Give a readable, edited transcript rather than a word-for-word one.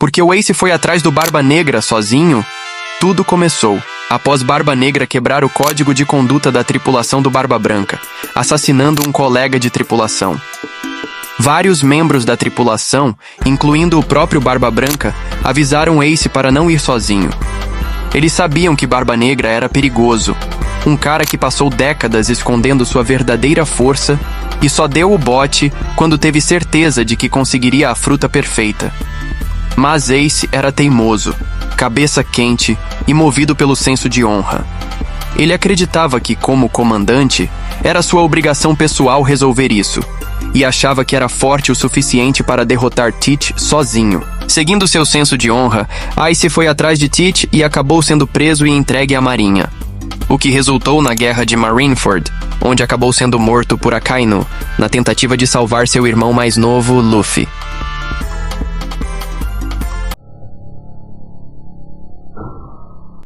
Porque o Ace foi atrás do Barba Negra sozinho, tudo começou após Barba Negra quebrar o código de conduta da tripulação do Barba Branca, assassinando um colega de tripulação. Vários membros da tripulação, incluindo o próprio Barba Branca, avisaram Ace para não ir sozinho. Eles sabiam que Barba Negra era perigoso, um cara que passou décadas escondendo sua verdadeira força e só deu o bote quando teve certeza de que conseguiria a fruta perfeita. Mas Ace era teimoso, cabeça quente e movido pelo senso de honra. Ele acreditava que, como comandante, era sua obrigação pessoal resolver isso, e achava que era forte o suficiente para derrotar Teach sozinho. Seguindo seu senso de honra, Ace foi atrás de Teach e acabou sendo preso e entregue à marinha, o que resultou na Guerra de Marineford, onde acabou sendo morto por Akainu, na tentativa de salvar seu irmão mais novo, Luffy.